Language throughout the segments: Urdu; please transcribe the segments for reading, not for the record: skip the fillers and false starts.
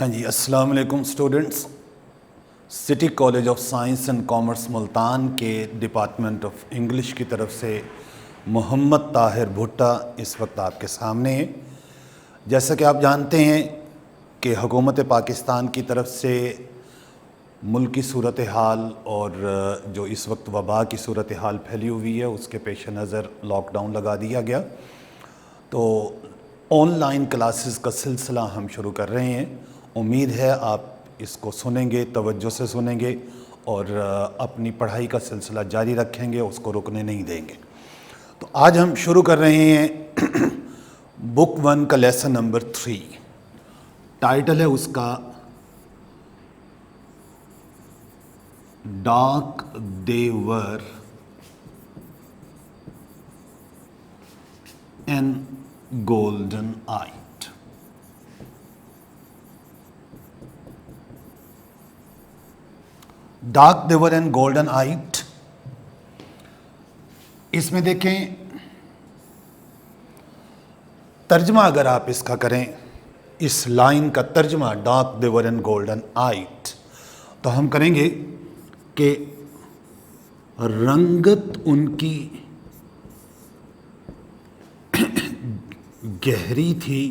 ہاں جی، السلام علیکم students. City college of science and commerce Multan کے ڈپارٹمنٹ آف انگلش کی طرف سے محمد طاہر بھٹا اس وقت آپ کے سامنے ہیں۔ جیسا کہ آپ جانتے ہیں کہ حکومت پاکستان کی طرف سے ملکی صورتحال اور جو اس وقت وبا کی صورتحال پھیلی ہوئی ہے اس کے پیش نظر لاک ڈاؤن لگا دیا گیا، تو آن لائن کلاسز کا سلسلہ ہم شروع کر رہے ہیں۔ امید ہے آپ اس کو سنیں گے، توجہ سے سنیں گے اور اپنی پڑھائی کا سلسلہ جاری رکھیں گے، اس کو رکنے نہیں دیں گے۔ تو آج ہم شروع کر رہے ہیں بک 1 کا لیسن نمبر 3۔ ٹائٹل ہے اس کا dark they were and golden eyed. Dark they were and golden eyed, اس میں دیکھیں ترجمہ اگر آپ اس کا کریں، اس لائن کا ترجمہ dark they were and golden eyed, تو ہم کریں گے کہ رنگت ان کی گہری تھی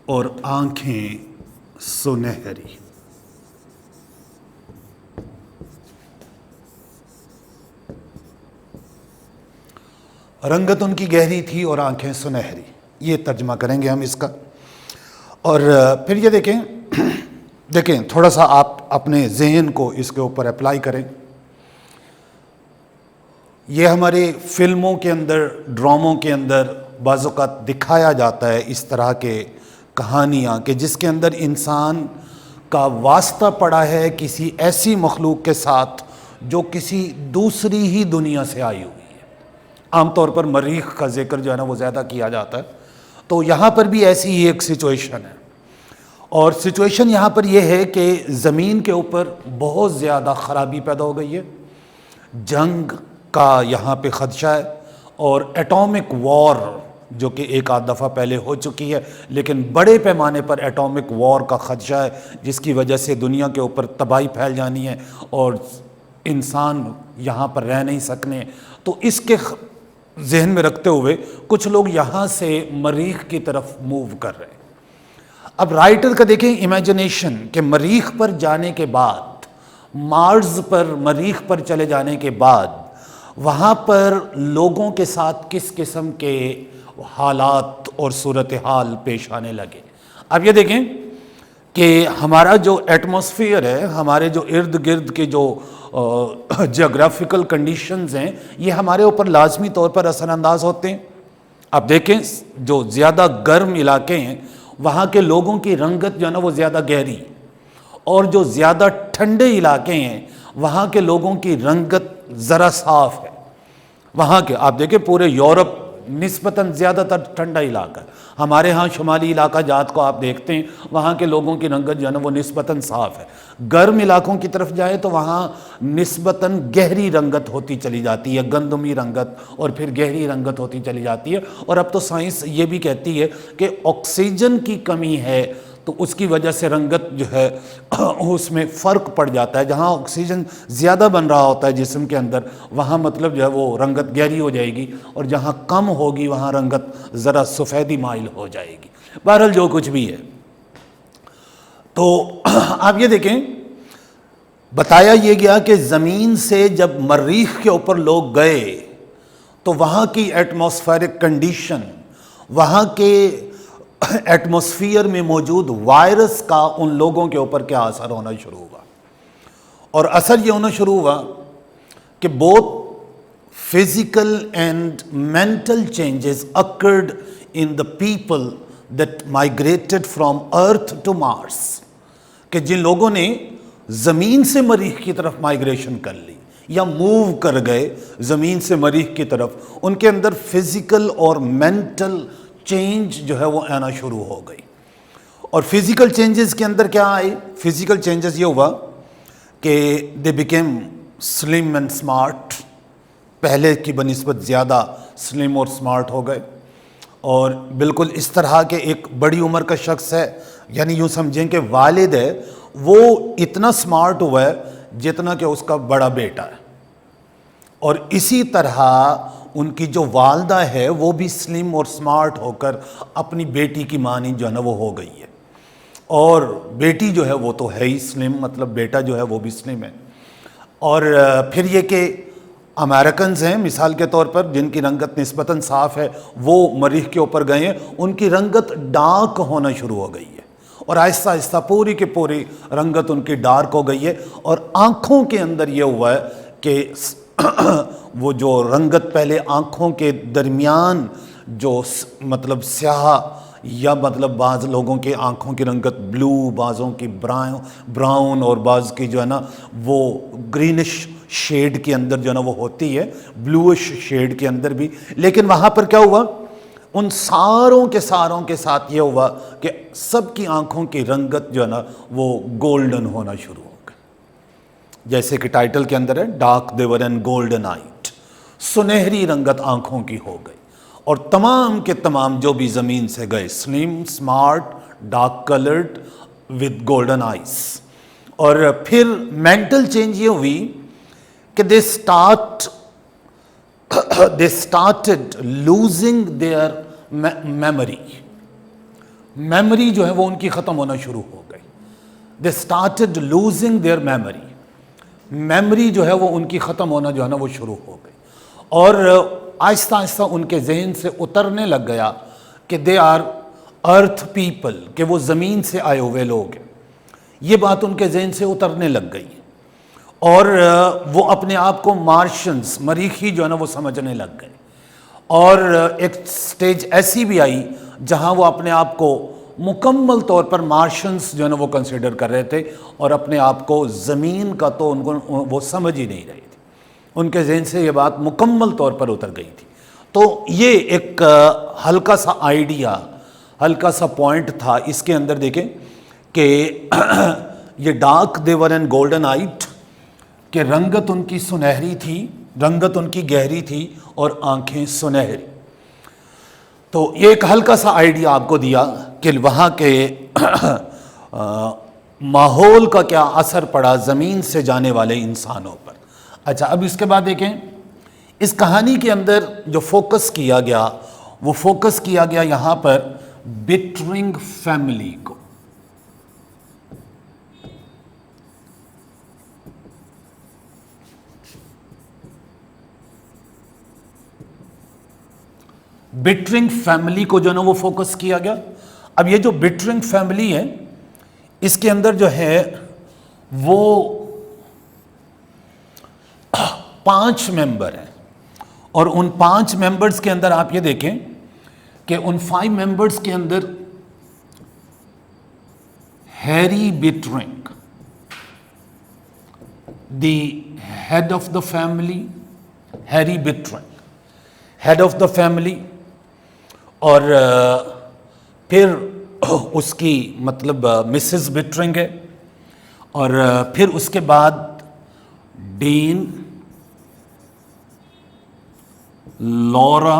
اور آنکھیں سنہری۔ رنگت ان کی گہری تھی اور آنکھیں سنہری، یہ ترجمہ کریں گے ہم اس کا۔ اور پھر یہ دیکھیں تھوڑا سا آپ اپنے ذہن کو اس کے اوپر اپلائی کریں۔ یہ ہمارے فلموں کے اندر، ڈراموں کے اندر بعض اوقات دکھایا جاتا ہے اس طرح کے کہانیاں کہ جس کے اندر انسان کا واسطہ پڑا ہے کسی ایسی مخلوق کے ساتھ جو کسی دوسری ہی دنیا سے آئی ہوئی ہے۔ عام طور پر مریخ کا ذکر جو ہے نا وہ زیادہ کیا جاتا ہے، تو یہاں پر بھی ایسی ہی ایک سچویشن ہے، اور سچویشن یہاں پر یہ ہے کہ زمین کے اوپر بہت زیادہ خرابی پیدا ہو گئی ہے، جنگ کا یہاں پہ خدشہ ہے، اور ایٹامک وار جو کہ ایک آدھ دفعہ پہلے ہو چکی ہے، لیکن بڑے پیمانے پر ایٹامک وار کا خدشہ ہے جس کی وجہ سے دنیا کے اوپر تباہی پھیل جانی ہے اور انسان یہاں پر رہ نہیں سکنے۔ تو اس کے ذہن میں رکھتے ہوئے کچھ لوگ یہاں سے مریخ کی طرف موو کر رہے ہیں۔ اب رائٹر کا دیکھیں امیجنیشن کہ مریخ پر جانے کے بعد، مارز پر، مریخ پر چلے جانے کے بعد وہاں پر لوگوں کے ساتھ کس قسم کے حالات اور صورتحال پیش آنے لگے۔ اب یہ دیکھیں کہ ہمارا جو ایٹماسفیئر ہے، ہمارے جو ارد گرد کے جو جغرافیکل کنڈیشنز ہیں، یہ ہمارے اوپر لازمی طور پر اثر انداز ہوتے ہیں۔ اب دیکھیں جو زیادہ گرم علاقے ہیں وہاں کے لوگوں کی رنگت جو ہے نا وہ زیادہ گہری، اور جو زیادہ ٹھنڈے علاقے ہیں وہاں کے لوگوں کی رنگت ذرا صاف ہے۔ وہاں کے آپ دیکھیں پورے یورپ نسبتاً زیادہ تر ٹھنڈا علاقہ ہے، ہمارے ہاں شمالی علاقہ جات کو آپ دیکھتے ہیں وہاں کے لوگوں کی رنگت جو ہے نا وہ نسبتاً صاف ہے۔ گرم علاقوں کی طرف جائیں تو وہاں نسبتاً گہری رنگت ہوتی چلی جاتی ہے، گندمی رنگت، اور پھر گہری رنگت ہوتی چلی جاتی ہے۔ اور اب تو سائنس یہ بھی کہتی ہے کہ آکسیجن کی کمی ہے تو اس کی وجہ سے رنگت جو ہے اس میں فرق پڑ جاتا ہے۔ جہاں آکسیجن زیادہ بن رہا ہوتا ہے جسم کے اندر وہاں مطلب جو ہے وہ رنگت گہری ہو جائے گی، اور جہاں کم ہوگی وہاں رنگت ذرا سفیدی مائل ہو جائے گی۔ بہرحال جو کچھ بھی ہے، تو آپ یہ دیکھیں بتایا یہ گیا کہ زمین سے جب مریخ کے اوپر لوگ گئے تو وہاں کی ایٹماسفیرک کنڈیشن، وہاں کے ایٹماسفیئر میں موجود وائرس کا ان لوگوں کے اوپر کیا اثر ہونا شروع ہوا، اور اثر یہ ہونا شروع ہوا کہ both physical and mental changes occurred in the people that migrated from earth to Mars، کہ جن لوگوں نے زمین سے مریخ کی طرف مائگریشن کر لی یا موو کر گئے زمین سے مریخ کی طرف، ان کے اندر فزیکل اور مینٹل چینج جو ہے وہ آنا شروع ہو گئی۔ اور فزیکل چینجز کے اندر کیا آئی؟ فزیکل چینجز یہ ہوا کہ دے بیکیم سلم اینڈ سمارٹ، پہلے کی بنسبت زیادہ سلم اور سمارٹ ہو گئے، اور بالکل اس طرح کے ایک بڑی عمر کا شخص ہے، یعنی یوں سمجھیں کہ والد ہے وہ اتنا سمارٹ ہوا ہے جتنا کہ اس کا بڑا بیٹا ہے، اور اسی طرح ان کی جو والدہ ہے وہ بھی سلم اور سمارٹ ہو کر اپنی بیٹی کی معنی جو ہے نا وہ ہو گئی ہے، اور بیٹی جو ہے وہ تو ہے ہی سلم، مطلب بیٹا جو ہے وہ بھی سلم ہے۔ اور پھر یہ کہ امریکنز ہیں مثال کے طور پر جن کی رنگت نسبتاً صاف ہے، وہ مریخ کے اوپر گئے ہیں، ان کی رنگت ڈارک ہونا شروع ہو گئی ہے، اور آہستہ آہستہ پوری کی پوری رنگت ان کی ڈارک ہو گئی ہے، اور آنکھوں کے اندر یہ ہوا ہے کہ وہ جو رنگت پہلے آنکھوں کے درمیان جو مطلب سیاہ، یا مطلب بعض لوگوں کے آنکھوں کی رنگت بلو، بعضوں کی براؤن، اور بعض کی جو ہے نا وہ گرینش شیڈ کے اندر جو ہے نا وہ ہوتی ہے، بلوش شیڈ کے اندر بھی، لیکن وہاں پر کیا ہوا، ان ساروں کے ساتھ یہ ہوا کہ سب کی آنکھوں کی رنگت جو ہے نا وہ گولڈن ہونا شروع ہو گئی، جیسے کہ ٹائٹل کے اندر ہے ڈارک دیور اینڈ گولڈن آئٹ، سنہری رنگت آنکھوں کی ہو گئی، اور تمام کے تمام جو بھی زمین سے گئے slim, smart, dark coloured with golden eyes. اور پھر مینٹل چینج یہ ہوئی کہ they started losing their memory جو ہے وہ ان کی ختم ہونا شروع ہو گئی، they started losing their memory جو ہے وہ ان کی ختم ہونا جو ہے نا وہ شروع ہو گئی، اور آہستہ آہستہ ان کے ذہن سے اترنے لگ گیا کہ they are earth people، کہ وہ زمین سے آئے ہوئے لوگ ہیں، یہ بات ان کے ذہن سے اترنے لگ گئی، اور وہ اپنے آپ کو مارشنز، مریخی جو ہے نا وہ سمجھنے لگ گئے، اور ایک سٹیج ایسی بھی آئی جہاں وہ اپنے آپ کو مکمل طور پر مارشنز جو ہے نا وہ کنسیڈر کر رہے تھے، اور اپنے آپ کو زمین کا تو ان کو وہ سمجھ ہی نہیں رہے تھے، ان کے ذہن سے یہ بات مکمل طور پر اتر گئی تھی۔ تو یہ ایک ہلکا سا آئیڈیا، ہلکا سا پوائنٹ تھا اس کے اندر، دیکھیں کہ یہ ڈارک دیور اینڈ گولڈن آئٹ، کہ رنگت ان کی سنہری تھی، رنگت ان کی گہری تھی، اور آنکھیں سنہری۔ تو یہ ایک ہلکا سا آئیڈیا آپ کو دیا کہ وہاں کے ماحول کا کیا اثر پڑا زمین سے جانے والے انسانوں پر۔ اچھا، اب اس کے بعد دیکھیں اس کہانی کے اندر جو فوکس کیا گیا، وہ فوکس کیا گیا یہاں پر بٹرنگ فیملی کو۔ بٹرنگ فیملی کو جو نا وہ فوکس کیا گیا۔ اب یہ جو بٹرنگ فیملی ہے اس کے اندر جو ہے وہ 5 ممبر ہیں، اور ان 5 ممبرز کے اندر آپ یہ دیکھیں کہ ان 5 ممبرز کے اندر Harry Bittering, the head of the family, Harry Bittering head of the family, اور پھر اس کی مطلب مسز بٹرنگ ہے، اور پھر اس کے بعد ڈین، لورا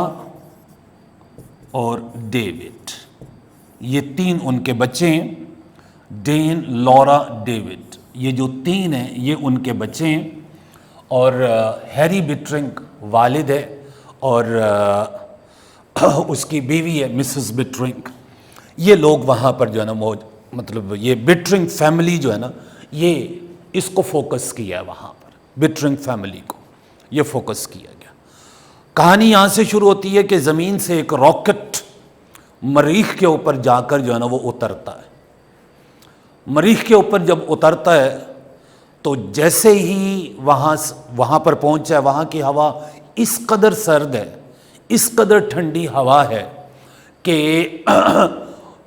اور ڈیوڈ، یہ 3 ان کے بچے ہیں، ڈین، لورا، ڈیوڈ، یہ جو 3 ہیں یہ ان کے بچے ہیں، اور ہیری بٹرنگ والد ہے، اور اس کی بیوی ہے مسز بٹرنگ۔ یہ لوگ وہاں پر جو ہے نا مطلب یہ بٹرنگ فیملی جو ہے نا یہ اس کو فوکس کیا ہے، وہاں پر بٹرنگ فیملی کو یہ فوکس کیا گیا۔ کہانی یہاں سے شروع ہوتی ہے کہ زمین سے ایک راکٹ مریخ کے اوپر جا کر جو ہے نا وہ اترتا ہے۔ مریخ کے اوپر جب اترتا ہے تو جیسے ہی وہاں پر پہنچا ہے، وہاں کی ہوا اس قدر سرد ہے، اس قدر ٹھنڈی ہوا ہے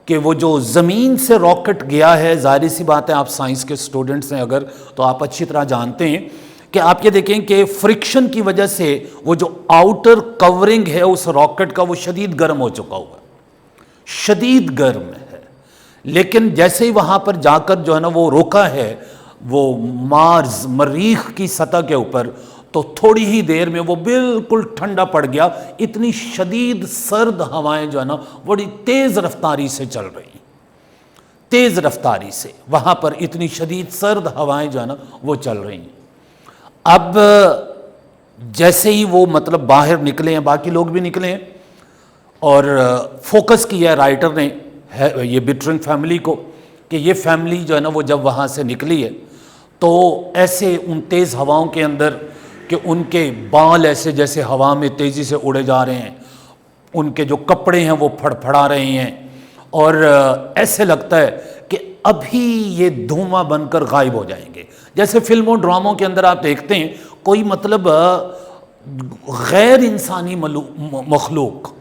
کہ وہ جو زمین سے راکٹ گیا ہے، ظاہر سی بات ہے آپ سائنس کے سٹوڈنٹس ہیں اگر تو آپ اچھی طرح جانتے ہیں کہ آپ یہ دیکھیں کہ فرکشن کی وجہ سے وہ جو آؤٹر کورنگ ہے اس راکٹ کا وہ شدید گرم ہو چکا ہوا ہے، شدید گرم ہے، لیکن جیسے ہی وہاں پر جا کر جو ہے نا وہ روکا ہے وہ مارس، مریخ کی سطح کے اوپر، تو تھوڑی ہی دیر میں وہ بالکل ٹھنڈا پڑ گیا. اتنی شدید سرد ہوائیں جو ہے نا بڑی تیز رفتاری سے چل رہی ہیں, تیز رفتاری سے وہاں پر اتنی شدید سرد ہوائیں جو ہے نا وہ چل رہی ہیں. اب جیسے ہی وہ مطلب باہر نکلے ہیں, باقی لوگ بھی نکلے ہیں, اور فوکس کیا ہے رائٹر نے یہ بٹرنگ فیملی کو کہ یہ فیملی جو ہے نا وہ جب وہاں سے نکلی ہے تو ایسے ان تیز ہواؤں کے اندر کہ ان کے بال ایسے جیسے ہوا میں تیزی سے اڑے جا رہے ہیں, ان کے جو کپڑے ہیں وہ پھڑ پھڑا رہے ہیں, اور ایسے لگتا ہے کہ ابھی یہ دھواں بن کر غائب ہو جائیں گے. جیسے فلموں ڈراموں کے اندر آپ دیکھتے ہیں کوئی مطلب غیر انسانی مخلوق,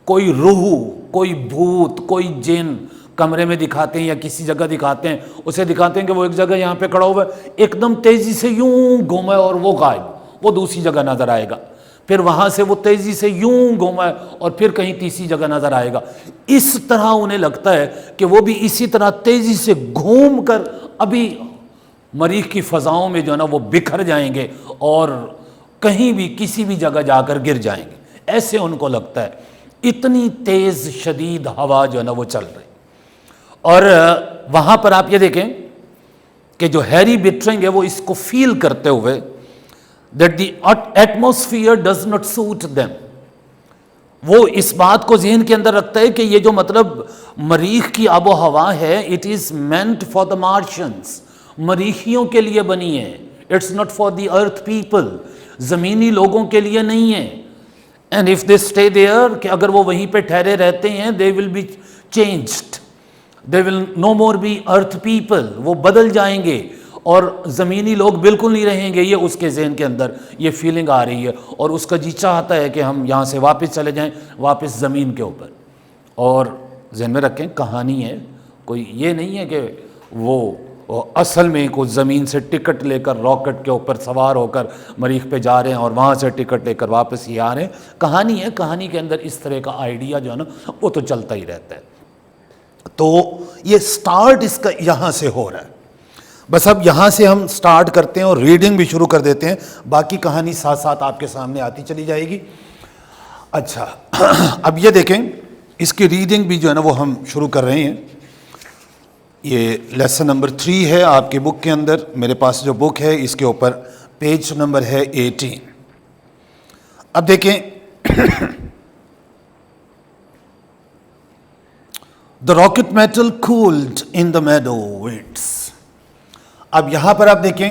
کوئی روح, کوئی بھوت, کوئی جن کمرے میں دکھاتے ہیں یا کسی جگہ دکھاتے ہیں, اسے دکھاتے ہیں کہ وہ ایک جگہ یہاں پہ کھڑا ہوا ہے, ایک دم تیزی سے یوں گھوما ہے اور وہ غائب, وہ دوسری جگہ نظر آئے گا, پھر وہاں سے وہ تیزی سے یوں گھوما ہے اور پھر کہیں تیسری جگہ نظر آئے گا. اس طرح انہیں لگتا ہے کہ وہ بھی اسی طرح تیزی سے گھوم کر ابھی مریخ کی فضاؤں میں جو ہے نا وہ بکھر جائیں گے اور کہیں بھی کسی بھی جگہ جا کر گر جائیں گے, ایسے ان کو لگتا ہے. اتنی تیز شدید ہوا جو ہے نا وہ چل رہی. اور وہاں پر آپ یہ دیکھیں کہ جو ہیری بٹرنگ ہے وہ اس کو فیل کرتے ہوئے that the atmosphere does not suit them, وہ اس بات کو ذہن کے اندر رکھتا ہے کہ یہ جو مطلب مریخ کی آب و ہوا ہے it is meant for the Martians, مریخیوں کے لیے بنی ہے, it's not for the earth people, زمینی لوگوں کے لیے نہیں ہے. and if they stay there, کہ اگر وہ وہیں پہ ٹھہرے رہتے ہیں they will be changed, they will no more be earth people, وہ بدل جائیں گے اور زمینی لوگ بالکل نہیں رہیں گے. یہ اس کے ذہن کے اندر یہ فیلنگ آ رہی ہے اور اس کا جی چاہتا ہے کہ ہم یہاں سے واپس چلے جائیں, واپس زمین کے اوپر. اور ذہن میں رکھیں کہانی ہے, کوئی یہ نہیں ہے کہ وہ اصل میں کوئی زمین سے ٹکٹ لے کر راکٹ کے اوپر سوار ہو کر مریخ پہ جا رہے ہیں اور وہاں سے ٹکٹ لے کر واپس ہی آ رہے ہیں. کہانی ہے, کہانی کے اندر اس طرح کا آئیڈیا جو ہے نا وہ تو چلتا ہی رہتا ہے. تو یہ سٹارٹ اس کا یہاں سے ہو رہا ہے. بس اب یہاں سے ہم سٹارٹ کرتے ہیں اور ریڈنگ بھی شروع کر دیتے ہیں, باقی کہانی ساتھ ساتھ آپ کے سامنے آتی چلی جائے گی. اچھا اب یہ دیکھیں اس کی ریڈنگ بھی جو ہے نا وہ ہم شروع کر رہے ہیں. یہ لیسن نمبر 3 ہے آپ کی بک کے اندر. میرے پاس جو بک ہے اس کے اوپر پیج نمبر ہے 18. اب دیکھیں The rocket metal cooled in the meadow winds. اب یہاں پر آپ دیکھیں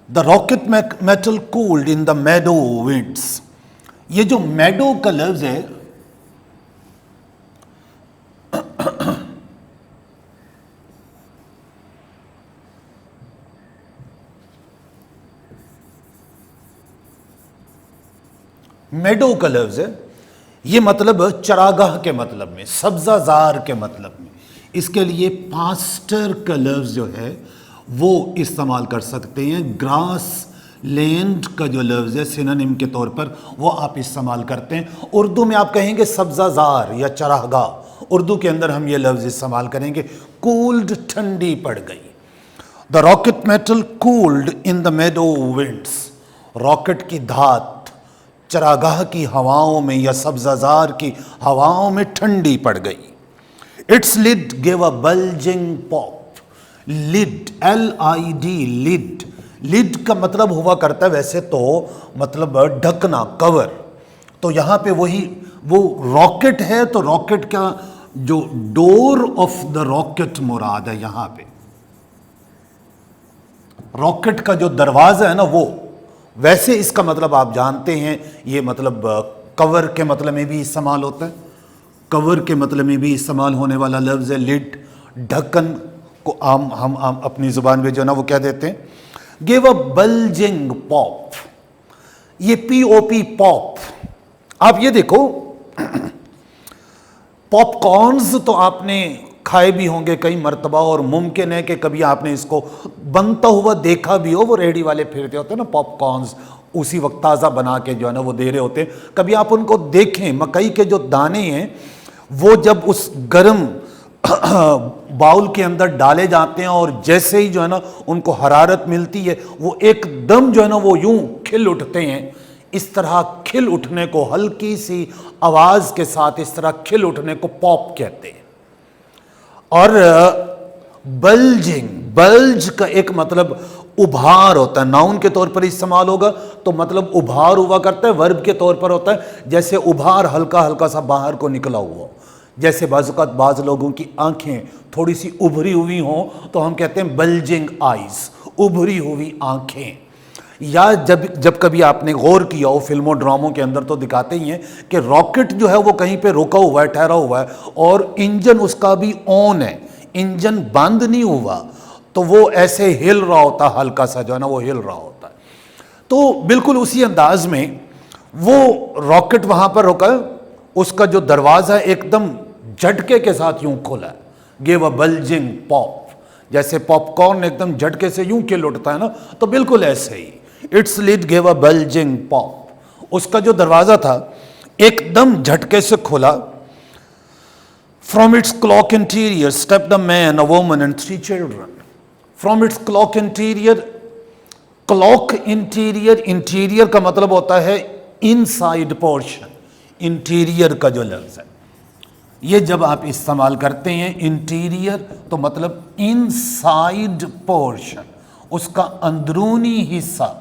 The rocket metal cooled in the meadow winds. یہ جو میڈو کا لفظ ہے میڈو کا لفظ ہے, یہ مطلب چراگاہ کے مطلب میں, سبزہ زار کے مطلب میں. اس کے لیے پاسٹر کا لفظ جو ہے وہ استعمال کر سکتے ہیں. گراس لینڈ کا جو لفظ ہے سینونیم کے طور پر وہ آپ استعمال کرتے ہیں. اردو میں آپ کہیں گے سبزہ زار یا چراگاہ, اردو کے اندر ہم یہ لفظ استعمال کریں گے. کولڈ ٹھنڈی پڑ گئی. دا راکٹ میٹل کولڈ ان دا میڈو ونڈس. راکٹ کی دھات چراگاہ کی ہواؤں میں یا سبزہ زار کی ہواؤں میں ٹھنڈی پڑ گئی. It's lid gave a bulging pop. Lid LID lid, lid کا مطلب ہوا کرتا ہے ویسے تو مطلب ڈھکنا, کور. تو یہاں پہ وہی وہ راکٹ ہے تو راکٹ کا جو ڈور آف دا راکٹ مراد ہے. یہاں پہ راکٹ کا جو دروازہ ہے نا وہ, ویسے اس کا مطلب آپ جانتے ہیں یہ مطلب کور کے مطلب میں بھی استعمال ہوتا ہے. کور کے مطلب میں بھی استعمال ہونے والا لفظ ہے لڈ. ڈھکن کو ہم اپنی زبان میں جو ہے نا وہ کیا دیتے ہیں, گیو اے بلجنگ پاپ. یہ POP پاپ. آپ یہ دیکھو پاپ کارنز تو آپ نے کھائے بھی ہوں گے کئی مرتبہ, اور ممکن ہے کہ کبھی آپ نے اس کو بنتا ہوا دیکھا بھی ہو. وہ ریڈی والے پھرتے ہوتے ہیں نا پاپ کارنز, اسی وقت تازہ بنا کے جو ہے نا وہ دے رہے ہوتے ہیں. کبھی آپ ان کو دیکھیں, مکئی کے جو دانے ہیں وہ جب اس گرم باؤل کے اندر ڈالے جاتے ہیں اور جیسے ہی جو ہے نا ان کو حرارت ملتی ہے وہ ایک دم جو ہے نا وہ یوں کھل اٹھتے ہیں. اس طرح کھل اٹھنے کو, ہلکی سی آواز کے ساتھ اس طرح کھل اٹھنے کو پاپ کہتے ہیں. اور بلجنگ, بلج کا ایک مطلب ابھار ہوتا ہے, ناؤن کے طور پر استعمال ہوگا تو مطلب ابھار ہوا کرتا ہے, ورب کے طور پر ہوتا ہے جیسے ابھار ہلکا ہلکا سا باہر کو نکلا ہوا. جیسے بعض اوقات بعض لوگوں کی آنکھیں تھوڑی سی ابھری ہوئی ہوں تو ہم کہتے ہیں بلجنگ آئیز, ابھری ہوئی آنکھیں. یا جب کبھی آپ نے غور کیا ہو فلموں ڈراموں کے اندر تو دکھاتے ہی ہیں کہ راکٹ جو ہے وہ کہیں پہ رکا ہوا ہے, ٹھہرا ہوا ہے, اور انجن اس کا بھی آن ہے, انجن بند نہیں ہوا, تو وہ ایسے ہل رہا ہوتا, ہلکا سا جو ہے نا وہ ہل رہا ہوتا ہے. تو بالکل اسی انداز میں وہ راکٹ وہاں پر رکا, اس کا جو دروازہ ایک دم جھٹکے کے ساتھ یوں کھلا ہے, گیو اے بلجنگ پاپ, جیسے پاپ کارن ایک دم جھٹکے سے یوں کھل اٹھتا ہے نا, تو بالکل ایسے ہی its lid gave a bulging pop, اس کا جو دروازہ تھا ایک دم جھٹکے سے کھلا. From its clock interior stepped a man, a woman and 3 children. From its clock interior, clock interior, interior کا مطلب ہوتا ہے inside portion, interior کا جو لفظ ہے یہ جب آپ استعمال کرتے ہیں انٹیریئر تو مطلب inside portion, اس کا اندرونی حصہ.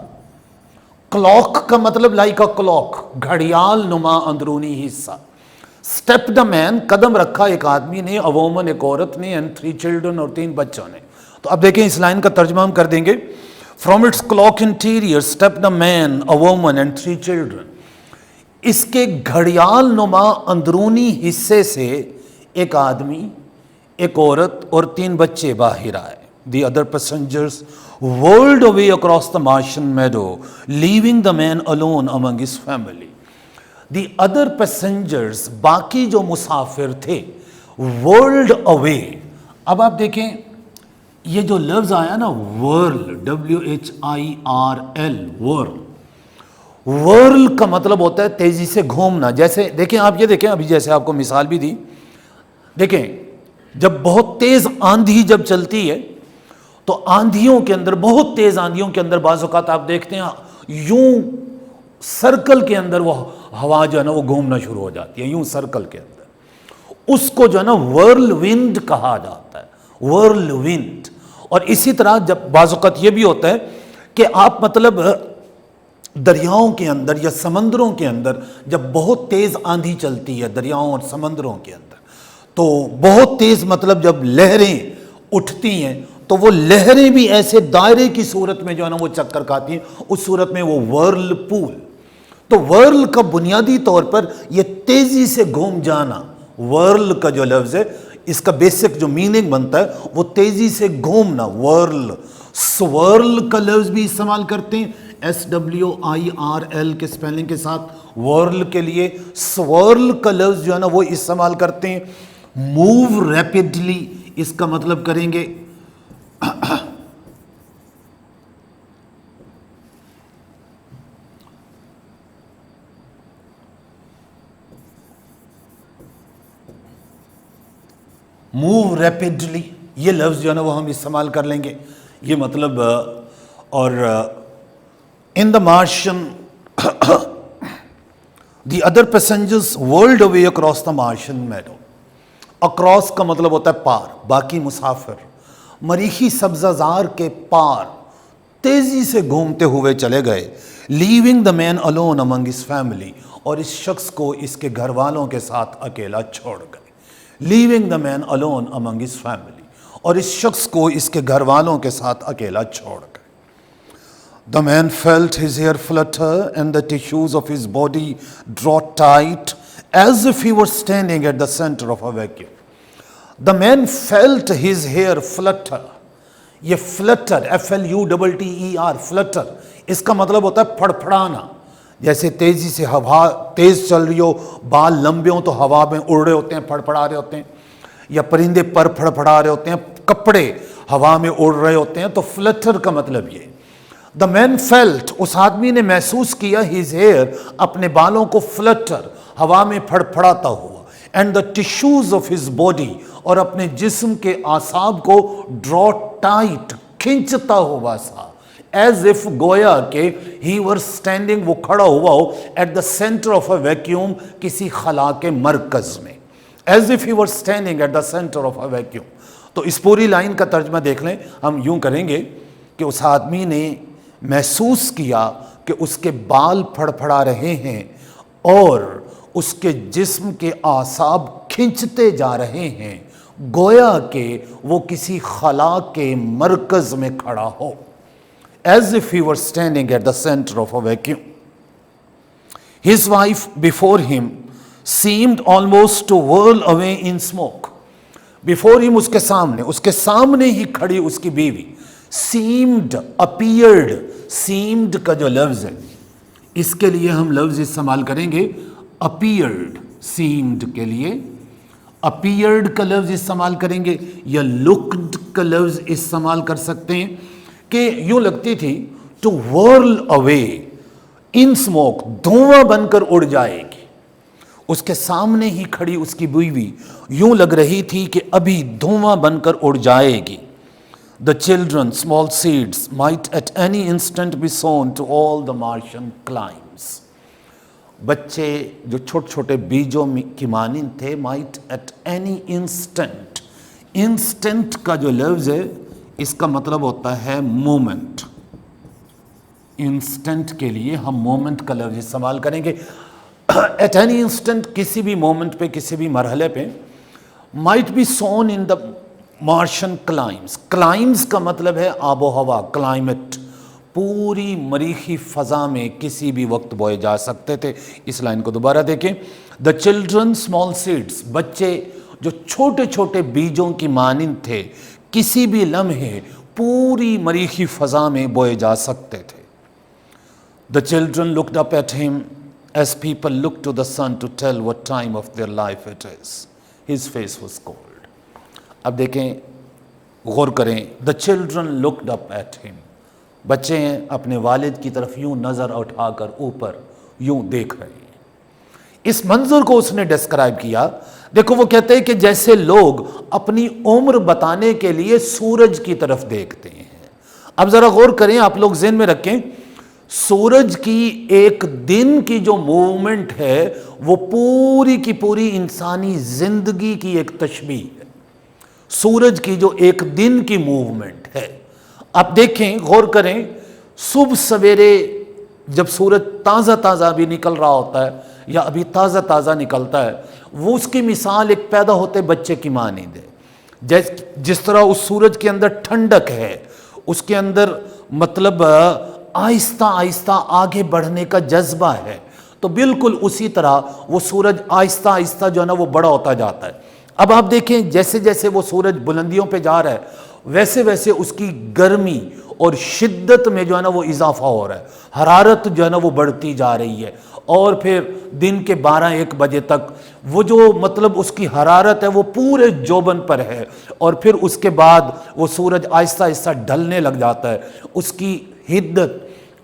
کلاک کا مطلب لائک اے کلاک, گھڑیال نما اندرونی حصہ. اسٹیپ دا مین, قدم رکھا ایک آدمی نے, اے وومن ایک عورت نے, اینڈ 3 چلڈرن اور 3 بچوں نے. تو اب دیکھیں اس لائن کا ترجمہ ہم کر دیں گے. From its clock interior step the man, a woman and 3 children. اس کے گھڑیال نما اندرونی حصے سے ایک آدمی, ایک عورت اور 3 بچے باہر آئے. The other passengers whirled away across the Martian meadow, leaving the man alone among his family. The other passengers, باقی جو مسافر تھے, whirled away. اب آپ دیکھیں یہ جو لفظ آیا نا whirl, W-H-I-R-L, whirl. whirl کا مطلب ہوتا ہے تیزی سے گھومنا. جیسے دیکھیں آپ یہ دیکھیں, ابھی جیسے آپ کو مثال بھی دی, دیکھیں جب بہت تیز آندھی جب چلتی ہے تو آندھیوں کے اندر, بہت تیز آندھیوں کے اندر بعض اوقات آپ دیکھتے ہیں یوں سرکل کے اندر وہ ہوا جو ہے نا وہ گھومنا شروع ہو جاتی ہے, یوں سرکل کے اندر. اس کو جو ہے نا ورل ونڈ کہا جاتا ہے, ورل ونڈ. اور اسی طرح جب بعض اوقات یہ بھی ہوتا ہے کہ آپ مطلب دریاؤں کے اندر یا سمندروں کے اندر جب بہت تیز آندھی چلتی ہے دریاؤں اور سمندروں کے اندر, تو بہت تیز مطلب جب لہریں اٹھتی ہیں تو وہ لہریں بھی ایسے دائرے کی صورت میں جو ہے نا وہ چکر کھاتی ہیں, اس صورت میں وہ ورل پول. تو ورل کا بنیادی طور پر یہ تیزی سے گھوم جانا, ورل کا جو لفظ ہے اس کا بیسک جو میننگ بنتا ہے وہ تیزی سے گھومنا, ورل. سورل کا لفظ بھی استعمال کرتے ہیں, SWIRL کے سپیلنگ کے ساتھ ورل کے لیے. سورل کا لفظ جو ہے نا وہ استعمال کرتے ہیں. موو ریپڈلی, اس کا مطلب کریں گے موو ریپڈلی, یہ لفظ جو ہے نا وہ ہم استعمال کر لیں گے. یہ مطلب اور ان the Martian the other passengers whirled away across the Martian meadow. Across کا مطلب ہوتا ہے پار, باقی مسافر مریخی سبزہ زار کے پار تیزی سے گھومتے ہوئے چلے گئے. Leaving the man alone among his family, اور اس شخص کو اس کے گھر والوں کے ساتھ اکیلا چھوڑ گئے. Leaving the man alone among his family, اور اس شخص کو اس کے گھر والوں کے ساتھ اکیلا چھوڑ گئے. The man felt his hair flutter and the tissues of his body draw tight as if he were standing at the center of a vacuum. The man felt his hair flutter. یہ flutter, F-L-U-T-T-E-R, flutter, اس کا مطلب ہوتا ہے پھڑ پھڑانا. جیسے تیزی سے ہوا تیز چل رہی ہو, بال لمبے ہوں تو ہوا میں اڑ رہے ہوتے ہیں, پھڑ پھڑا رہے ہوتے ہیں, یا پرندے پر پھڑ پھڑا رہے ہوتے ہیں, کپڑے ہوا میں اڑ رہے ہوتے ہیں, تو فلٹر کا مطلب یہ. The man felt, اس آدمی نے محسوس کیا, his hair, اپنے بالوں کو فلٹر, ہوا میں پھڑ پھڑاتا ہوا, and the tissues of his body, اور اپنے جسم کے اعصاب کو draw tight, کھینچتا ہوا سا, as if گویا کہ he was standing, وہ کھڑا ہوا ہو at the center of a vacuum, کسی خلا کے مرکز میں, as if he was standing at the center of a vacuum. تو اس پوری لائن کا ترجمہ دیکھ لیں, ہم یوں کریں گے کہ اس آدمی نے محسوس کیا کہ اس کے بال پھڑ پھڑا رہے ہیں اور اس کے جسم کے اعصاب کھنچتے جا رہے ہیں, گویا کہ وہ کسی خلا کے مرکز میں کھڑا ہو, as if he were standing at the center of a vacuum. His wife before him seemed almost to whirl away in smoke. Before him, اس کے سامنے ہی کھڑی اس کی بیوی, seemed, appeared, seemed کا جو لفظ ہے اس کے لیے ہم لفظ استعمال کریں گے appeared, seemed کے لیے appeared کا لفظ استعمال کریں گے یا looked کا لفظ استعمال کر سکتے ہیں, کہ یوں لگتی تھی to whirl away in smoke, دھواں بن کر اڑ جائے گی. اس کے سامنے ہی کھڑی اس کی بیوی یوں لگ رہی تھی کہ ابھی دھواں بن کر اڑ جائے گی. The children, small seeds, might at any instant be sown to all the Martian climes. بچے جو چھوٹے چھوٹے بیجوں کی مانند تھے, might at any instant. instant کا جو لفظ ہے اس کا مطلب ہوتا ہے مومنٹ. instant کے لیے ہم مومنٹ کا لفظ استعمال کریں گے. at any instant, کسی بھی مومنٹ پہ, کسی بھی مرحلے پہ. might be sown in the Martian climes. climes کا مطلب ہے آب و ہوا, climate. پوری مریخی فضا میں کسی بھی وقت بوئے جا سکتے تھے. اس لائن کو دوبارہ دیکھیں. the children, small seeds, بچے جو چھوٹے چھوٹے بیجوں کی مانند تھے, کسی بھی لمحے پوری مریخی فضا میں بوئے جا سکتے تھے. the children looked up at him as people look to the sun to tell what time of their life it is. His face was cold. اب دیکھیں, غور کریں. The children looked up at him. بچے ہیں اپنے والد کی طرف یوں نظر اٹھا کر اوپر یوں دیکھ رہے ہیں. اس منظر کو اس نے ڈسکرائب کیا. دیکھو وہ کہتے ہیں کہ جیسے لوگ اپنی عمر بتانے کے لیے سورج کی طرف دیکھتے ہیں. اب ذرا غور کریں, آپ لوگ ذہن میں رکھیں, سورج کی ایک دن کی جو موومنٹ ہے وہ پوری کی پوری انسانی زندگی کی ایک تشبیہ ہے. سورج کی جو ایک دن کی موومنٹ ہے. آپ دیکھیں, غور کریں, صبح سویرے جب سورج تازہ تازہ بھی نکل رہا ہوتا ہے یا ابھی تازہ تازہ نکلتا ہے, وہ اس کی مثال ایک پیدا ہوتے بچے کی مانند ہے. جس طرح اس سورج کے اندر ٹھنڈک ہے, اس کے اندر مطلب آہستہ آہستہ آگے بڑھنے کا جذبہ ہے, تو بالکل اسی طرح وہ سورج آہستہ آہستہ جو ہے نا وہ بڑا ہوتا جاتا ہے. اب آپ دیکھیں, جیسے جیسے وہ سورج بلندیوں پہ جا رہا ہے ویسے ویسے اس کی گرمی اور شدت میں جو ہے نا وہ اضافہ ہو رہا ہے, حرارت جو ہے نا وہ بڑھتی جا رہی ہے, اور پھر دن کے 12-1 بجے تک وہ جو مطلب اس کی حرارت ہے وہ پورے جوبن پر ہے, اور پھر اس کے بعد وہ سورج آہستہ آہستہ ڈھلنے لگ جاتا ہے. اس کی حدت,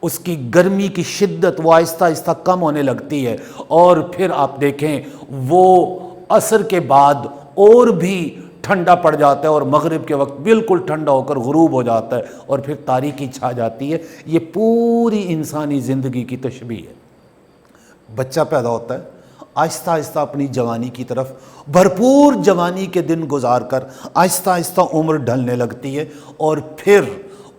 اس کی گرمی کی شدت وہ آہستہ آہستہ کم ہونے لگتی ہے, اور پھر آپ دیکھیں وہ عصر کے بعد اور بھی ٹھنڈا پڑ جاتا ہے, اور مغرب کے وقت بالکل ٹھنڈا ہو کر غروب ہو جاتا ہے, اور پھر تاریکی چھا جاتی ہے. یہ پوری انسانی زندگی کی تشبیہ ہے. بچہ پیدا ہوتا ہے, آہستہ آہستہ اپنی جوانی کی طرف, بھرپور جوانی کے دن گزار کر آہستہ آہستہ عمر ڈھلنے لگتی ہے, اور پھر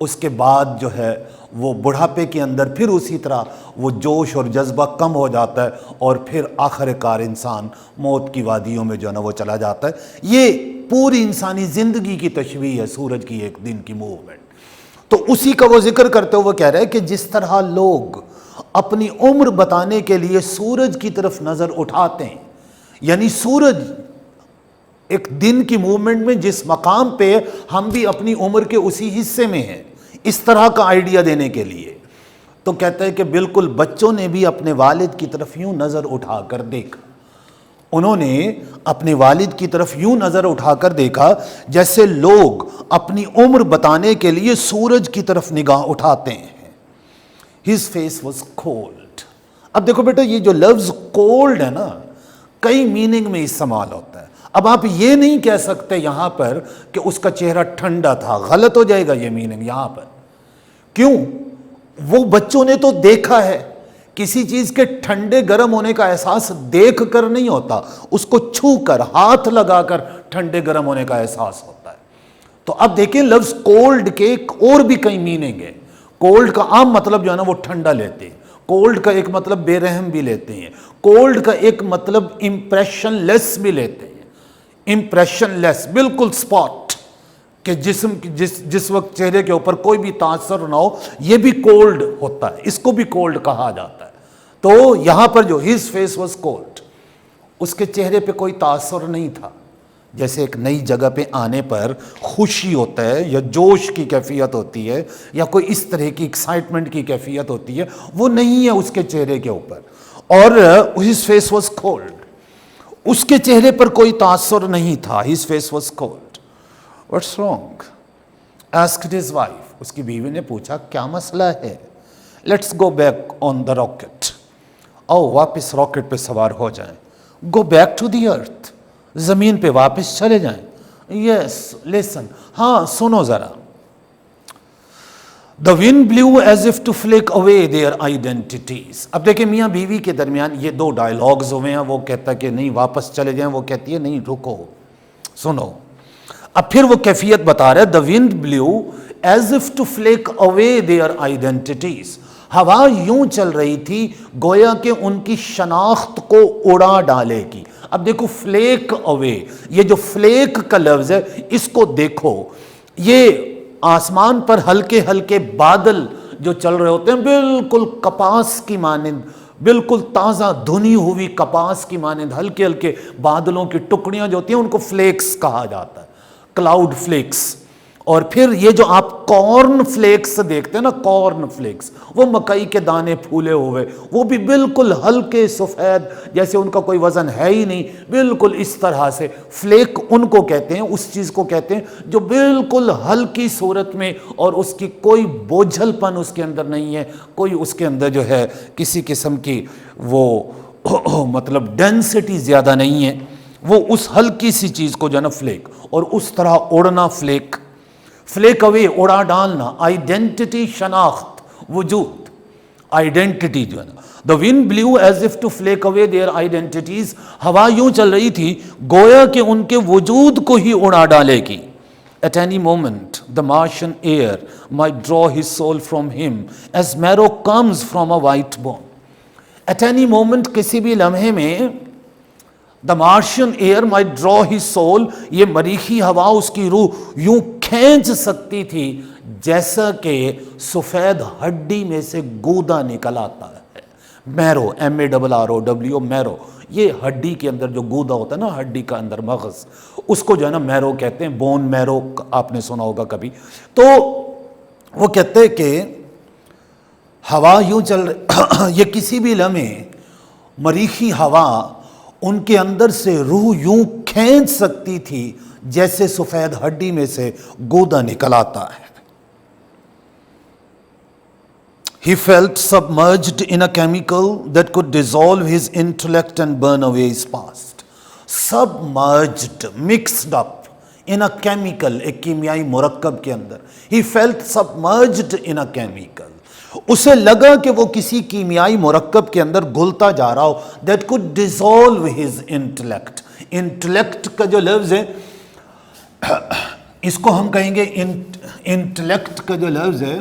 اس کے بعد جو ہے وہ بڑھاپے کے اندر پھر اسی طرح وہ جوش اور جذبہ کم ہو جاتا ہے, اور پھر آخر کار انسان موت کی وادیوں میں جو ہے نا وہ چلا جاتا ہے. یہ پوری انسانی زندگی کی تشبیہ ہے سورج کی ایک دن کی موومنٹ. تو اسی کا وہ ذکر کرتے ہوئے کہہ رہے ہیں کہ جس طرح لوگ اپنی عمر بتانے کے لیے سورج کی طرف نظر اٹھاتے ہیں, یعنی سورج ایک دن کی موومنٹ میں جس مقام پہ ہم بھی اپنی عمر کے اسی حصے میں ہیں, اس طرح کا آئیڈیا دینے کے لیے. تو کہتے ہیں کہ بالکل بچوں نے بھی اپنے والد کی طرف یوں نظر اٹھا کر دیکھا. انہوں نے اپنے والد کی طرف یوں نظر اٹھا کر دیکھا جیسے لوگ اپنی عمر بتانے کے لیے سورج کی طرف نگاہ اٹھاتے ہیں. His face was cold. اب دیکھو بیٹا, یہ جو لفظ کولڈ ہے نا, کئی میننگ میں استعمال ہوتا ہے. اب آپ یہ نہیں کہہ سکتے یہاں پر کہ اس کا چہرہ ٹھنڈا تھا, غلط ہو جائے گا یہ میننگ یہاں پر. کیوں؟ وہ بچوں نے تو دیکھا ہے. کسی چیز کے ٹھنڈے گرم ہونے کا احساس دیکھ کر نہیں ہوتا, اس کو چھو کر, ہاتھ لگا کر ٹھنڈے گرم ہونے کا احساس ہوتا ہے. تو اب دیکھیں لفظ کولڈ کے اور بھی کئی میننگ ہے. کولڈ کا عام مطلب جو ہے نا وہ ٹھنڈا لیتے ہیں. کولڈ کا ایک مطلب بے رحم بھی لیتے ہیں. کولڈ کا ایک مطلب امپریشن لیس بھی لیتے ہیں. امپریشن لیس, بالکل سپاٹ, کہ جسم جس وقت چہرے کے اوپر کوئی بھی تاثر نہ ہو, یہ بھی کولڈ ہوتا ہے, اس کو بھی کولڈ کہا جاتا ہے. تو یہاں پر جو his face was cold, اس کے چہرے پہ کوئی تاثر نہیں تھا. جیسے ایک نئی جگہ پہ آنے پر خوشی ہوتا ہے یا جوش کی کیفیت ہوتی ہے یا کوئی اس طرح کی ایکسائٹمنٹ کی کیفیت ہوتی ہے, وہ نہیں ہے اس کے چہرے کے اوپر. اور his face was cold, اس کے چہرے پر کوئی تاثر نہیں تھا. his face was cold. What's wrong? Asked his wife. اس کی بیوی نے پوچھا کیا مسئلہ ہے. Let's go back on the rocket. آؤ واپس راکٹ پہ سوار ہو جائیں. Go back to the earth. زمین پہ واپس چلے جائیں. Yes, listen. ہاں سنو ذرا. The wind blew as if to flake away their identities. اب دیکھیں میاں بیوی کے درمیان یہ دو ڈائیلاگز ہوئے ہیں. وہ کہتا ہے کہ نہیں واپس چلے جائیں, وہ کہتی ہے نہیں رکو سنو. اب پھر وہ کیفیت بتا رہا ہے. The wind blew as if to flake away their identities. ہوا یوں چل رہی تھی گویا کہ ان کی شناخت کو اڑا ڈالے گی. اب دیکھو فلیک اوے, یہ جو فلیک کا لفظ ہے اس کو دیکھو. یہ آسمان پر ہلکے ہلکے بادل جو چل رہے ہوتے ہیں بالکل کپاس کی مانند, بالکل تازہ دھنی ہوئی کپاس کی مانند ہلکے ہلکے بادلوں کی ٹکڑیاں جو ہوتی ہیں ان کو فلیکس کہا جاتا ہے, کلاؤڈ فلیکس. اور پھر یہ جو آپ کارن فلیکس دیکھتے ہیں نا, کارن فلیکس, وہ مکئی کے دانے پھولے ہوئے, وہ بھی بالکل ہلکے سفید, جیسے ان کا کوئی وزن ہے ہی نہیں, بالکل اس طرح سے. فلیک ان کو کہتے ہیں, اس چیز کو کہتے ہیں جو بالکل ہلکی صورت میں اور اس کی کوئی بوجھل پن اس کے اندر نہیں ہے, کوئی اس کے اندر جو ہے کسی قسم کی وہ مطلب ڈینسٹی زیادہ نہیں ہے. وہ اس ہلکی سی چیز کو جو ہے نا فلیک, اور اس طرح اڑنا فلیک. فلیک اوے اڑا ڈالنا, آئیڈینٹی شناخت, وجود, آئیڈینٹی جو ہے نا. The wind blew as if to flake away their identities. ہوا یوں چل رہی تھی گویا کہ ان کے وجود کو ہی اڑا ڈالے گی. At any moment the Martian air might draw his soul from him as marrow comes from a white bone. At any moment, کسی بھی لمحے میں The Martian air might draw his soul, یہ مریخی ہوا اس کی روح یوں کھینچ سکتی تھی جیسا کہ سفید ہڈی میں سے گودا نکل آتا ہے. میرو, MARROW, میرو, یہ ہڈی کے اندر جو گودا ہوتا ہے نا, ہڈی کا اندر مغز, اس کو جو ہے نا میرو کہتے ہیں. بون میرو آپ نے سنا ہوگا کبھی. تو وہ کہتے ہیں کہ ہوا یوں چل رہی, یہ کسی بھی لمحے مریخی ہوا ان کے اندر سے روح یوں کھینچ سکتی تھی جیسے سفید ہڈی میں سے گودا نکل آتا ہے. He felt submerged in a chemical that could dissolve his intellect and burn away his past. Submerged, mixed up in a chemical, ایک کیمیائی مرکب کے اندر. He felt submerged in a chemical. اسے لگا کہ وہ کسی کیمیائی مرکب کے اندر گھلتا جا رہا ہو. That could dissolve his intellect. Intellect کا جو لفظ ہے اس کو ہم کہیں گے, انٹلیکٹ کا جو لفظ ہے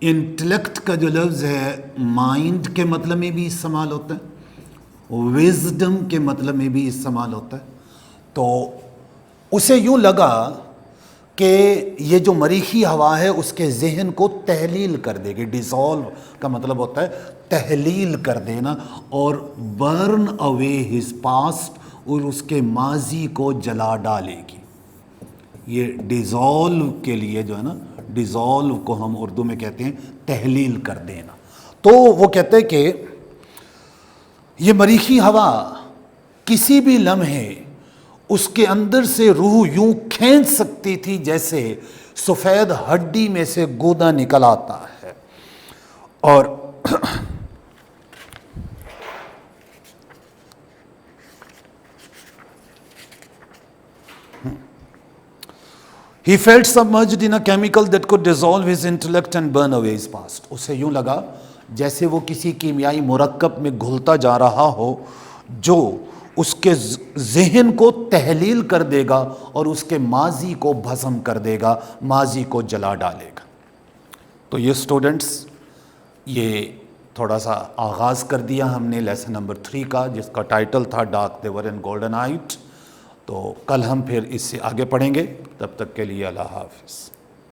انٹلیکٹ کا جو لفظ ہے مائنڈ کے مطلب میں بھی استعمال ہوتا ہے, وزڈم کے مطلب میں بھی استعمال ہوتا ہے. تو اسے یوں لگا کہ یہ جو مریخی ہوا ہے اس کے ذہن کو تحلیل کر دے گی. ڈیزالو کا مطلب ہوتا ہے تحلیل کر دینا, اور برن اوے ہز پاسٹ, اور اس کے ماضی کو جلا ڈالے گی. یہ ڈیزالو کے لیے جو ہے نا, ڈیزالو کو ہم اردو میں کہتے ہیں تحلیل کر دینا. تو وہ کہتے ہیں کہ یہ مریخی ہوا کسی بھی لمحے اس کے اندر سے روح یوں کھینچ سکتی تھی جیسے سفید ہڈی میں سے گودا نکل آتا ہے. اور he felt submerged in a chemical that could dissolve his intellect and burn away his past. اسے یوں لگا جیسے وہ کسی کیمیائی مرکب میں گھلتا جا رہا ہو جو اس کے ذہن کو تحلیل کر دے گا اور اس کے ماضی کو بھسم کر دے گا، ماضی کو جلا ڈالے گا. تو یہ سٹوڈنٹس، یہ تھوڑا سا آغاز کر دیا ہم نے لیسن نمبر 3 کا، جس کا ٹائٹل تھا dark they were and golden eyed. تو کل ہم پھر اس سے آگے پڑھیں گے. تب تک کے لیے اللہ حافظ.